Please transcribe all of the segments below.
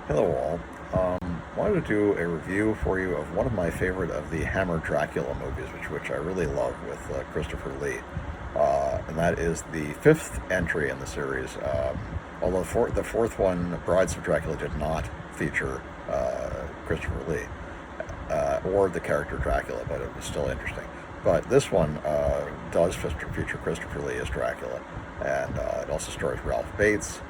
Hello all. Wanted to do a review for you of one of my favorite of the Hammer Dracula movies, which I really love with Christopher Lee, and that is the fifth entry in the series. Although the fourth one, Brides of Dracula, did not feature Christopher Lee or the character Dracula, but it was still interesting. But this one does feature Christopher Lee as Dracula, and it also stars Ralph Bates.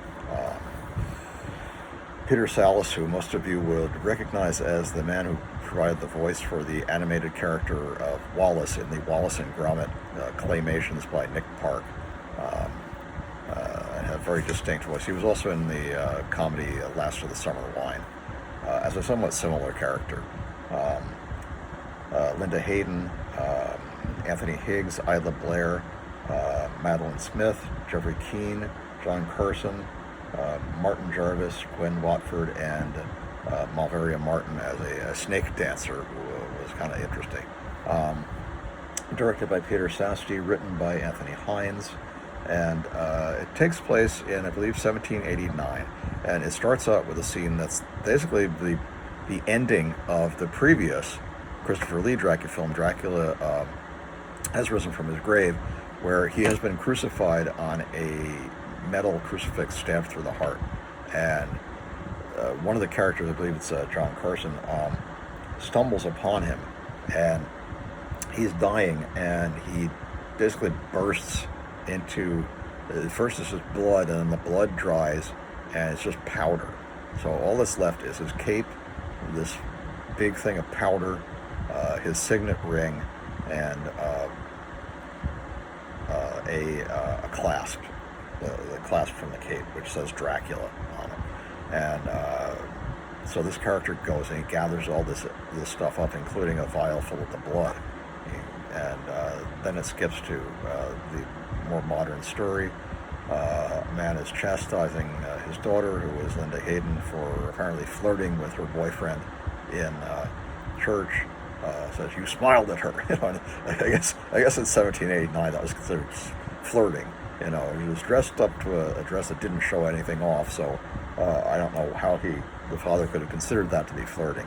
Peter Sallis, who most of you would recognize as the man who provided the voice for the animated character of Wallace in the Wallace and Gromit claymations by Nick Park, and had a very distinct voice. He was also in the comedy Last of the Summer Wine as a somewhat similar character. Linda Hayden, Anthony Higgs, Isla Blair, Madelaine Smith, Geoffrey Keen, John Carson, Martin Jarvis, Gwen Watford, and Malvaria Martin as a snake dancer, who was kind of interesting. Directed by Peter Sasdy, written by Anthony Hinds, and it takes place in, I believe, 1789, and it starts out with a scene that's basically the ending of the previous Christopher Lee Dracula film, Dracula Has Risen from His Grave, where he has been crucified on a metal crucifix stabbed through the heart. And one of the characters, I believe it's John Carson, stumbles upon him, and he's dying, and he basically bursts into, first it's just blood, and then the blood dries, and it's just powder. So all that's left is his cape, this big thing of powder, his signet ring, and a clasp, the clasp from the cape, which says Dracula on it. And so this character goes and he gathers all this stuff up, including a vial full of the blood. And then it skips to the more modern story. A man is chastising his daughter, who is Linda Hayden, for apparently flirting with her boyfriend in church. Says, "You smiled at her." I guess in 1789 that was considered flirting. He was dressed up to a dress that didn't show anything off, so I don't know how the father could have considered that to be flirting.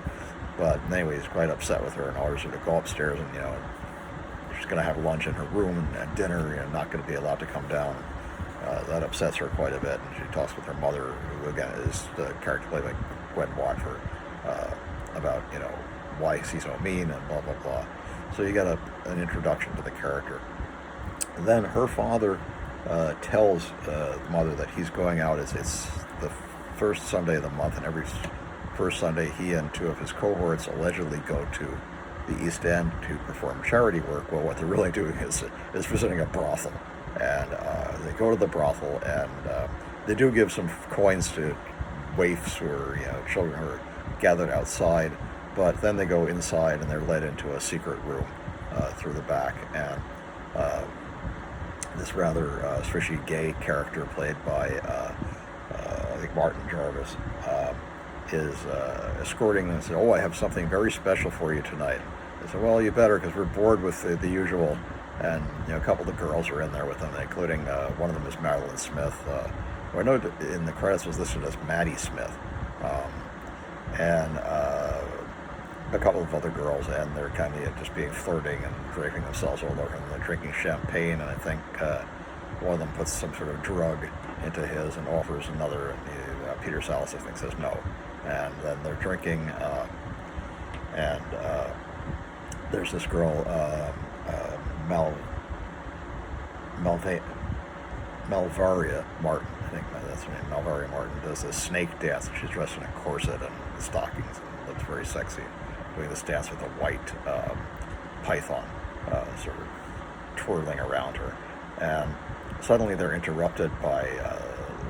But anyway, he's quite upset with her and orders her to go upstairs, and she's going to have lunch in her room and dinner, not going to be allowed to come down. That upsets her quite a bit, and she talks with her mother, who again is the character played by Gwen Watford, about why is he so mean and blah blah blah. So you get an introduction to the character. And then her father tells the mother that he's going out. It's the first Sunday of the month, and every first Sunday he and two of his cohorts allegedly go to the East End to perform charity work. Well, what they're really doing is visiting a brothel, and they go to the brothel, and they do give some coins to waifs or children who are gathered outside. But then they go inside and they're led into a secret room through the back, and this rather fishy gay character played by I think Martin Jarvis is escorting them and says, "Oh, I have something very special for you tonight." They said, "Well, you better, because we're bored with the usual." And a couple of the girls are in there with them, including one of them is Madelaine Smith, who I know in the credits was listed as Maddie Smith, and a couple of other girls, and they're kind of just being flirting and draping themselves all over, and they're drinking champagne, and I think one of them puts some sort of drug into his and offers another, and Peter Sallis, I think, says no. And then they're drinking, and there's this girl, Malvaria Martin, I think that's her name. Malvaria Martin does this snake dance, and she's dressed in a corset and stockings, and looks very sexy, doing this dance with a white python sort of twirling around her. And suddenly they're interrupted by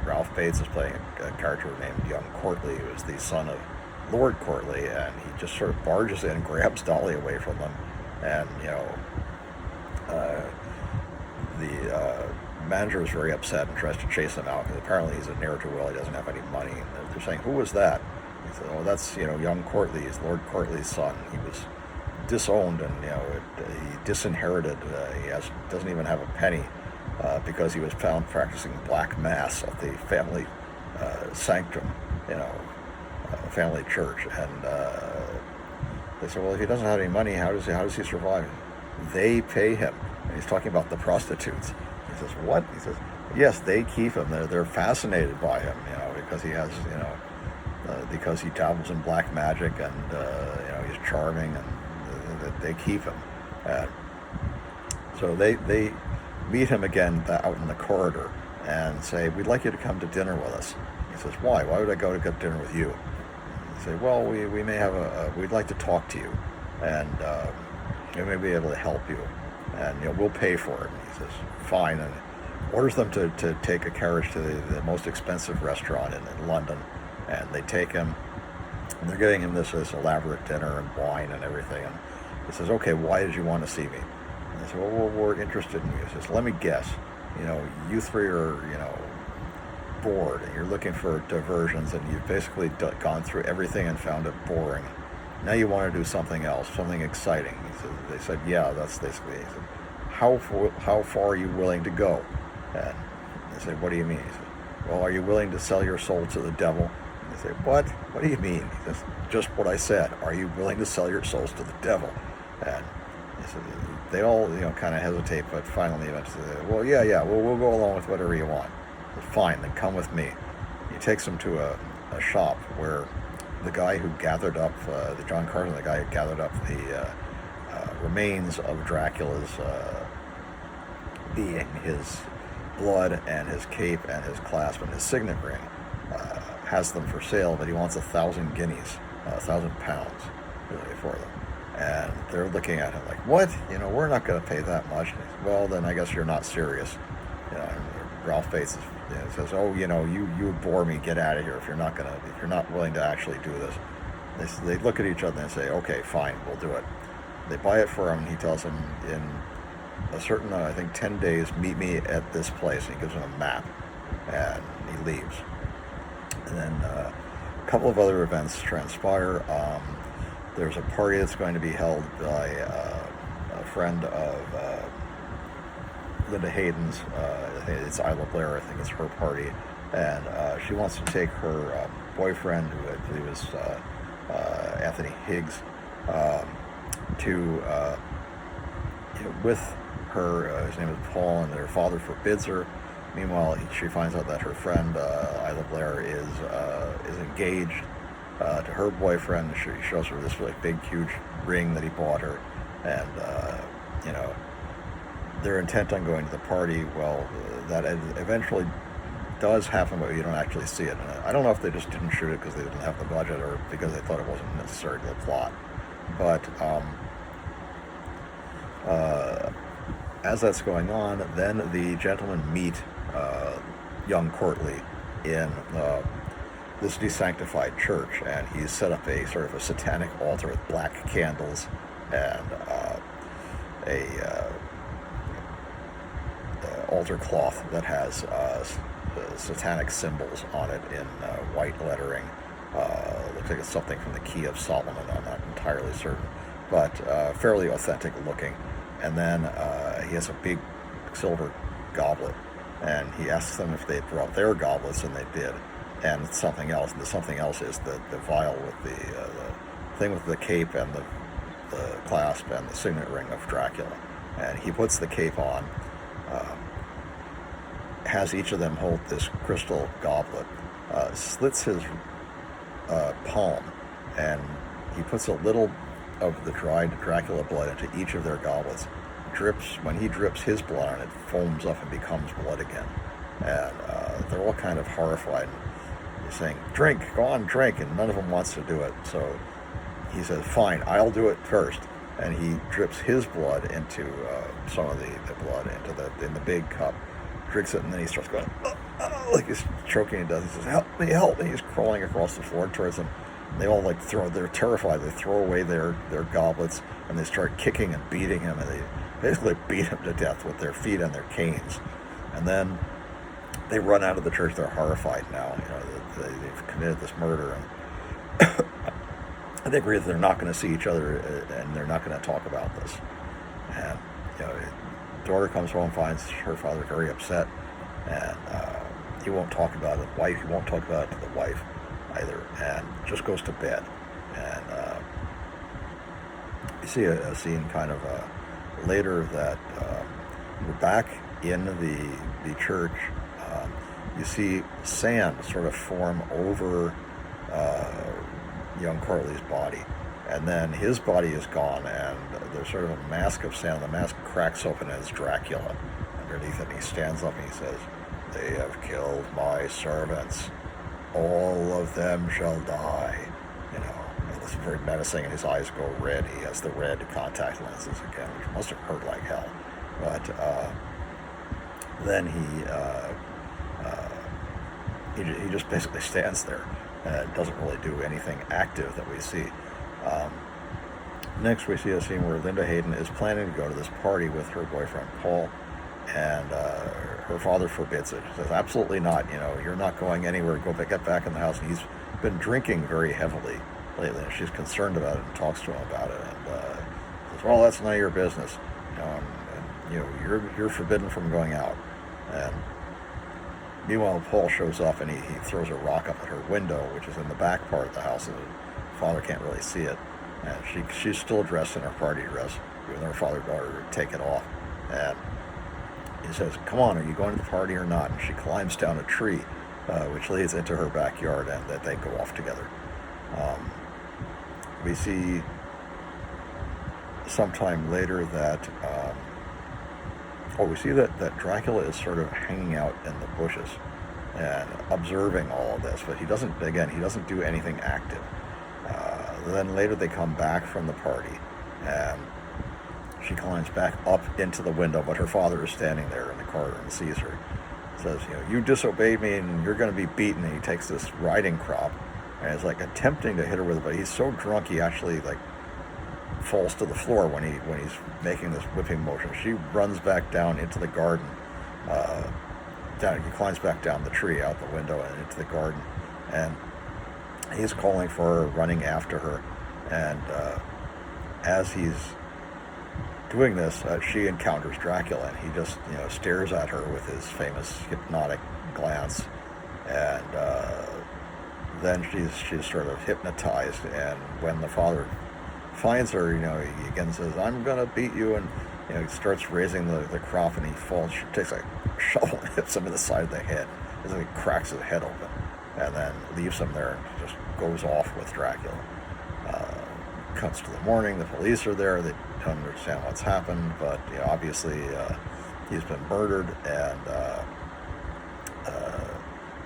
Ralph Bates is playing a character named Young Courtly, who is the son of Lord Courtly, and he just sort of barges in, grabs Dolly away from them, and the manager is very upset and tries to chase him out, because apparently he's a ne'er-do-well, he doesn't have any money, and they're saying, "Who was that?" He said, "Oh, that's Young Courtly, he's Lord Courtly's son. He was disowned, and he disinherited. He doesn't even have a penny because he was found practicing black mass at the family sanctum. family church, and they said, well, if he doesn't have any money, how does he survive? They pay him. And he's talking about the prostitutes. He says, what? He says, yes, they keep him. They're fascinated by him, because he has, because he dabbles in black magic, and he's charming, and they keep him. So they meet him again out in the corridor and say, we'd like you to come to dinner with us. He says, why? Why would I go to get dinner with you? They say, well, we may have we'd like to talk to you, and we may be able to help you, and we'll pay for it. And he says, fine, and orders them to take a carriage to the most expensive restaurant in London, and they take him, and they're giving him this elaborate dinner and wine and everything, and he says, okay, why did you want to see me? And they say, well, we're interested in you. He says, let me guess, you three are, bored, and you're looking for diversions, and you've basically gone through everything and found it boring. Now you want to do something else, something exciting. They said, yeah, that's basically. He said, how far are you willing to go? And they said, what do you mean? He said, well, are you willing to sell your soul to the devil? And they say, what? What do you mean? He says, just what I said. Are you willing to sell your souls to the devil? And he said, they all, kind of hesitate, but finally, eventually, well, yeah, we'll go along with whatever you want. Said, fine, then come with me. He takes them to a shop where the guy who gathered up, the John Carson, the guy who gathered up the remains of Dracula's being, his blood and his cape and his clasp and his signet ring, has them for sale, but he wants 1,000 guineas, 1,000 pounds, really, for them. And they're looking at him like, what? We're not going to pay that much. And he says, well, then I guess you're not serious. And Ralph Bates says, oh, you bore me. Get out of here if you're not willing to actually do this. They look at each other and say, okay, fine, we'll do it. They buy it for him, and he tells them in a certain, I think, 10 days, meet me at this place. And he gives them a map, and he leaves. And then a couple of other events transpire. There's a party that's going to be held by a friend of Linda Hayden's. It's Isla Blair, I think it's her party, and she wants to take her boyfriend, who I believe is Anthony Higgs, with her. His name is Paul, and their father forbids her. Meanwhile, she finds out that her friend Isla Blair is engaged to her boyfriend. She shows her this really big, huge ring that he bought her, and they're intent on going to the party. Well, that eventually does happen, but you don't actually see it. And I don't know if they just didn't shoot it because they didn't have the budget, or because they thought it wasn't necessary to the plot. But as that's going on, then the gentlemen meet young Courtly in this desanctified church, and he's set up a sort of a satanic altar with black candles and a altar cloth that has satanic symbols on it in white lettering. Looks like it's something from the Key of Solomon. I'm not entirely certain, but fairly authentic looking. And then he has a big silver goblet, and he asks them if they brought their goblets, and they did. And something else. And the something else is the vial with the thing with the cape and the clasp and the signet ring of Dracula. And he puts the cape on, has each of them hold this crystal goblet, slits his palm, and he puts a little of the dried Dracula blood into each of their goblets. When he drips his blood on it, foams up and becomes blood again. And they're all kind of horrified. He's saying, drink, go on, drink, and none of them wants to do it. So he says, fine, I'll do it first. And he drips his blood into some of the blood in the big cup, drinks it, and then he starts going, like he's choking to death. He says, help me, help me. He's crawling across the floor towards them. They all they're terrified. They throw away their goblets, and they start kicking and beating him, and they basically beat him to death with their feet and their canes. And then they run out of the church. They're horrified now. They've committed this murder, and they agree that they're not going to see each other, and they're not going to talk about this. And daughter comes home, finds her father very upset, and he won't talk about it. He won't talk about it to the wife either. And just goes to bed. And you see a scene kind of later that we're back in the church. You see sand sort of form over young Courtleigh's body, and then his body is gone, and there's sort of a mask of sand. The mask cracks open, and it's Dracula underneath it, and he stands up and he says, "They have killed my servants. All of them shall die." You know, and it's very menacing, and his eyes go red. He has the red contact lenses again, which must have hurt like hell. But then he just basically stands there and doesn't really do anything active that we see. Next, we see a scene where Linda Hayden is planning to go to this party with her boyfriend Paul, and her father forbids it. He says, "Absolutely not. You know, you're not going anywhere. Get back in the house." And he's been drinking very heavily lately, and she's concerned about it and talks to him about it. And says, "Well, that's none of your business. You know, and you know, you're forbidden from going out." And meanwhile, Paul shows up and he throws a rock up at her window, which is in the back part of the house, and her father can't really see it. And she's still dressed in her party dress, even though her father and daughter take it off. And he says, "Come on, are you going to the party or not?" And she climbs down a tree, which leads into her backyard, and that they go off together. We see sometime later that we see that Dracula is sort of hanging out in the bushes and observing all of this, but he doesn't do anything active. Then later they come back from the party, and she climbs back up into the window, but her father is standing there in the corridor and sees her. Says, "You know, you disobeyed me and you're going to be beaten." And he takes this riding crop and is like attempting to hit her with it, but he's so drunk he actually like falls to the floor when he's making this whipping motion. She runs back down into the garden. He climbs back down the tree out the window and into the garden, and he's calling for her, running after her. And as he's doing this, she encounters Dracula, and he just stares at her with his famous hypnotic glance. And then she's sort of hypnotized. And when the father finds her, he again says, "I'm gonna beat you," and he starts raising the crop, and he falls. She takes a shovel and hits him in the side of the head. As he cracks his head open, and then leaves him there and just goes off with Dracula. Cuts to the morning. The police are there. They don't understand what's happened, but obviously he's been murdered, and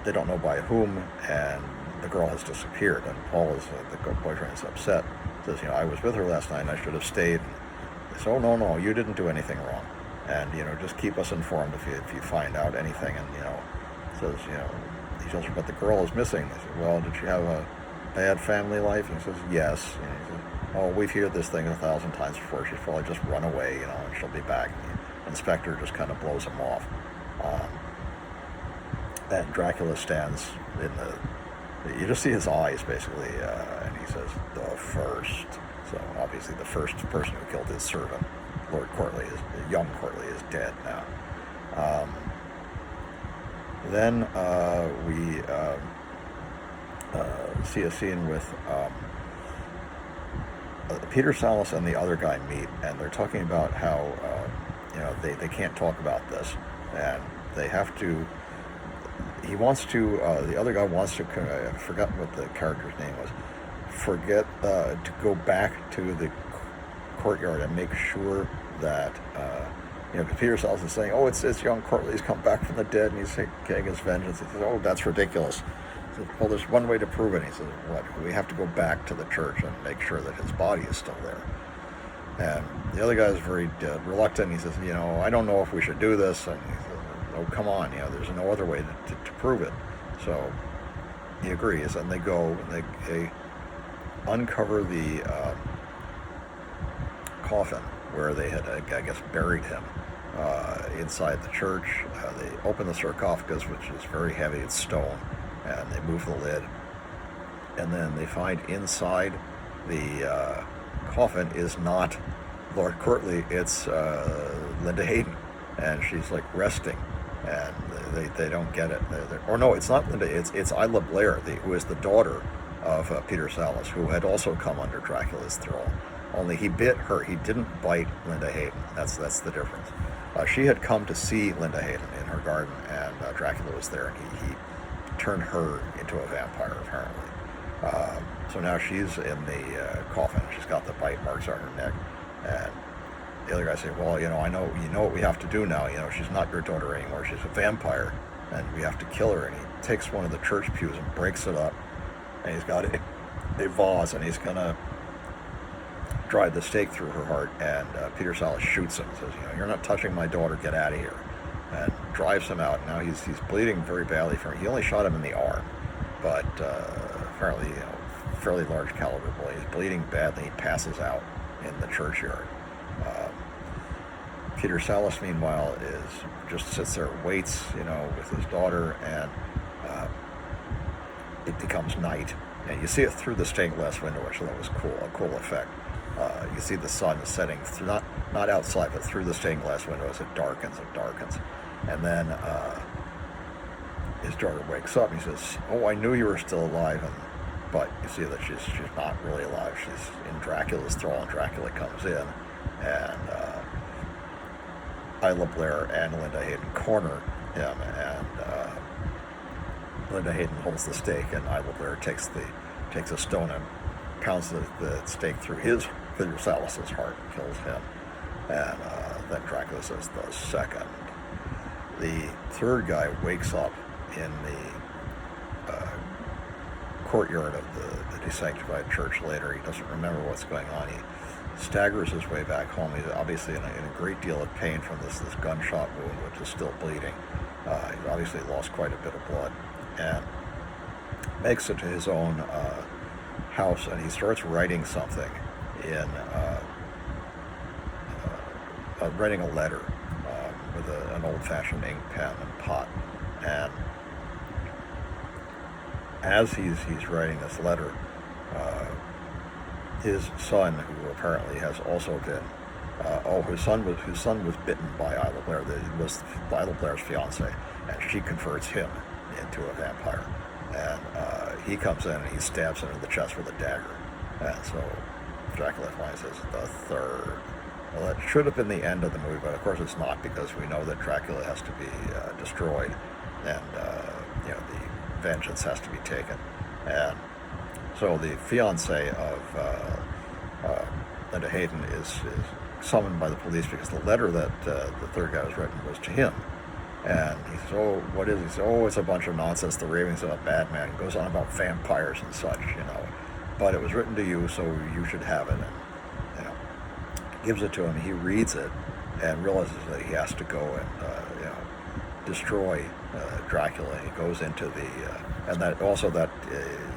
they don't know by whom. And the girl has disappeared. And Paul the boyfriend is upset. Says, "I was with her last night, and I should have stayed." They say, "Oh, no, you didn't do anything wrong, and just keep us informed if you find out anything." And says, he tells her, "But the girl is missing." They say, "Well, did she have a bad family life?" And he says, "Yes." And he says, "Oh, we've heard this thing 1,000 times before. She's probably just run away, and she'll be back." And the inspector just kind of blows him off. And Dracula stands you just see his eyes, basically, and he says, "The first." So, obviously, the first person who killed his servant, young Courtleigh, is dead now. Then we see a scene with Peter Sallis and the other guy meet, and they're talking about how they can't talk about this, and they have to. He wants to. The other guy wants to. I've forgotten what the character's name was. To go back to the courtyard and make sure that Peter Sallis is saying, "Oh, it's young Courtleigh's come back from the dead and he's getting his vengeance." He says, "Oh, that's ridiculous." He says, "Well, there's one way to prove it." He says, "What? We have to go back to the church and make sure that his body is still there." And the other guy is very reluctant. He says, "I don't know if we should do this." And he says, "Oh, come on, there's no other way to prove it." So he agrees, and they go and they uncover the coffin where they had, I guess, buried him inside the church. They open the sarcophagus, which is very heavy. It's stone, and they move the lid. And then they find inside the coffin is not Lord Courtleigh, it's Linda Hayden. And she's like resting, and they don't get it. Or no, it's not Linda, it's Isla Blair, who is the daughter of Peter Sallis, who had also come under Dracula's thrall. Only he bit her. He didn't bite Linda Hayden. That's the difference. She had come to see Linda Hayden in her garden, and Dracula was there, and he turned her into a vampire, apparently. So now she's in the coffin. She's got the bite marks on her neck, and the other guy said, well, I know, what we have to do now. She's not your daughter anymore. She's a vampire, and we have to kill her. And he takes one of the church pews and breaks it up, and he's got a vase, and he's going to drive the stake through her heart. And Peter Sallis shoots him and says, you're not touching my daughter. Get out of here. And drives him out. Now he's bleeding very badly from it. He only shot him in the arm, but apparently, fairly large caliber bullet. He's bleeding badly. He passes out in the churchyard. Peter Sallis, meanwhile, just sits there, waits, with his daughter, and it becomes night. And you see it through the stained glass window, which I thought was a cool effect. You see the sun setting, not outside, but through the stained glass window as it darkens and darkens. And then his daughter wakes up, and he says, oh, I knew you were still alive. But you see that she's not really alive. She's in Dracula's thrall, and Dracula comes in, and Isla Blair and Linda Hayden corner him, and Linda Hayden holds the stake, and Isla Blair takes a stone and pounds the stake through Peter Sallis' heart and kills him. And then Dracula says the second. The third guy wakes up in the courtyard of the desanctified church later. He doesn't remember what's going on. He staggers his way back home. He's obviously in a great deal of pain from this gunshot wound, which is still bleeding. He's obviously lost quite a bit of blood, and makes it to his own house, and he starts writing something writing a letter with an old-fashioned ink pen and pot. And as he's writing this letter, his son, who apparently has also been, his son was bitten by Isla Blair. It was Isla Blair's fiance, and she converts him into a vampire. And he comes in and he stabs him in the chest with a dagger. And so Dracula finally says the third. Well, that should have been the end of the movie, but of course it's not, because we know that Dracula has to be destroyed, and the vengeance has to be taken. And so the fiance of Linda Hayden is summoned by the police because the letter that the third guy was written was to him. And he says, oh, what is it? He says, oh, it's a bunch of nonsense, the ravings of a bad man. He goes on about vampires and such, But it was written to you, so you should have it. And, gives it to him. He reads it and realizes that he has to go and, destroy Dracula. He goes into and that also that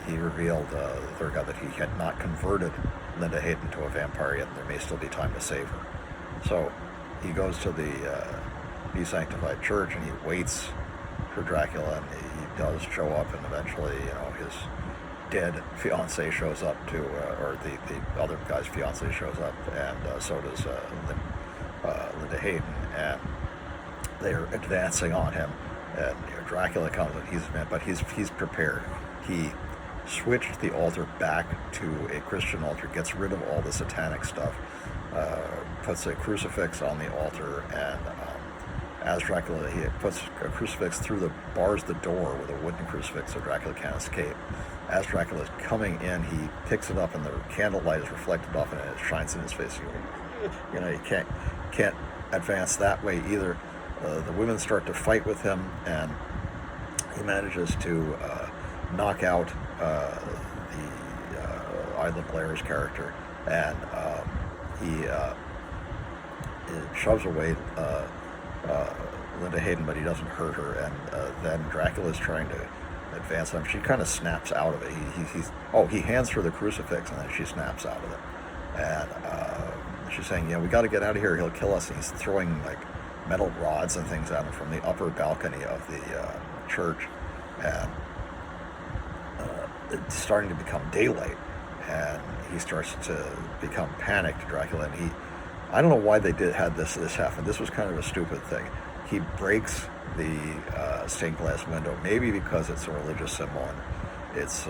he revealed, the third guy, that he had not converted Linda Hayden to a vampire yet, and there may still be time to save her. So he goes to the desanctified church, and he waits for Dracula, and he does show up, and eventually, his dead fiance shows up too, or the other guy's fiance shows up, and so does Linda Hayden, and they're advancing on him, and Dracula comes, and he's prepared. He switched the altar back to a Christian altar, gets rid of all the satanic stuff, puts a crucifix on the altar, and as Dracula, he puts a crucifix bars the door with a wooden crucifix so Dracula can't escape. As Dracula is coming in, he picks it up, and the candlelight is reflected off it, and it shines in his face. You can't advance that way either. The women start to fight with him, and he manages to knock out Isla Blair's character, and he shoves away Linda Hayden, but he doesn't hurt her. And then Dracula's trying to advance him. She kind of snaps out of it. He hands her the crucifix, and then she snaps out of it. And she's saying, we got to get out of here. He'll kill us. And he's throwing like metal rods and things at him from the upper balcony of the church. And it's starting to become daylight, and he starts to become panicked, Dracula. And I don't know why they had this happen. This was kind of a stupid thing. He breaks the stained glass window, maybe because it's a religious symbol, and it's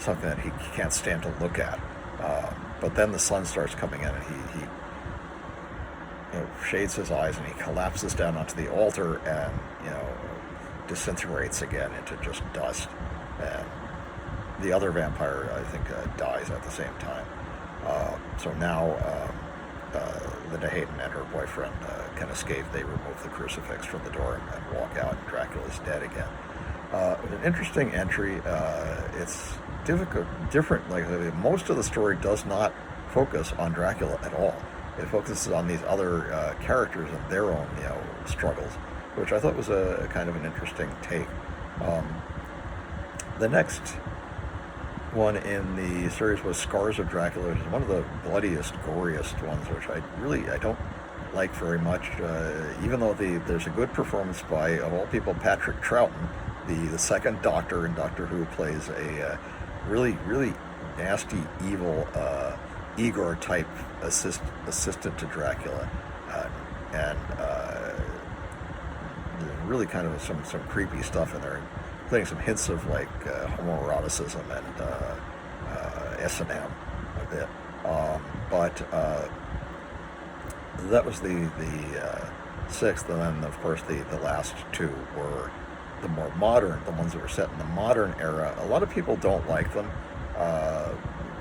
something that he can't stand to look at. But then the sun starts coming in, and he shades his eyes, and he collapses down onto the altar, and disintegrates again into just dust. And the other vampire, I think, dies at the same time. So now Linda Hayden and her boyfriend can escape. They remove the crucifix from the door and walk out, and Dracula's dead again. An interesting entry. It's different. Like, most of the story does not focus on Dracula at all. It focuses on these other characters and their own, struggles, which I thought was a kind of an interesting take. The next one in the series was Scars of Dracula, which is one of the bloodiest, goriest ones, which I don't like very much, even though there's a good performance by, of all people, Patrick Troughton, the second Doctor in Doctor Who, plays a really, really nasty, evil Igor-type assistant to Dracula, and really kind of some creepy stuff in there, including some hints of like homoeroticism and S&M a bit. But that was the sixth, and then of course the last two were the more modern, the ones that were set in the modern era. A lot of people don't like them.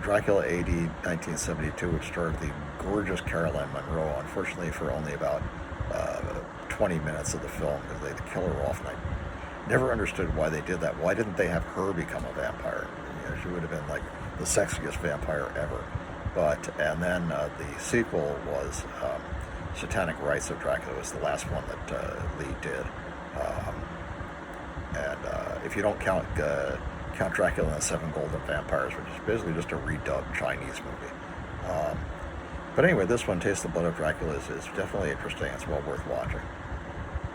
Dracula AD 1972, which starred the gorgeous Caroline Munro, unfortunately for only about 20 minutes of the film, because they kill her off, and I never understood why they did that. Why didn't they have her become a vampire? She would have been like the sexiest vampire ever. And then the sequel was Satanic Rites of Dracula. Was the last one that Lee did. And if you don't count Dracula and the Seven Golden Vampires, which is basically just a redubbed Chinese movie. But anyway, this one, Taste the Blood of Dracula, is definitely interesting. It's well worth watching.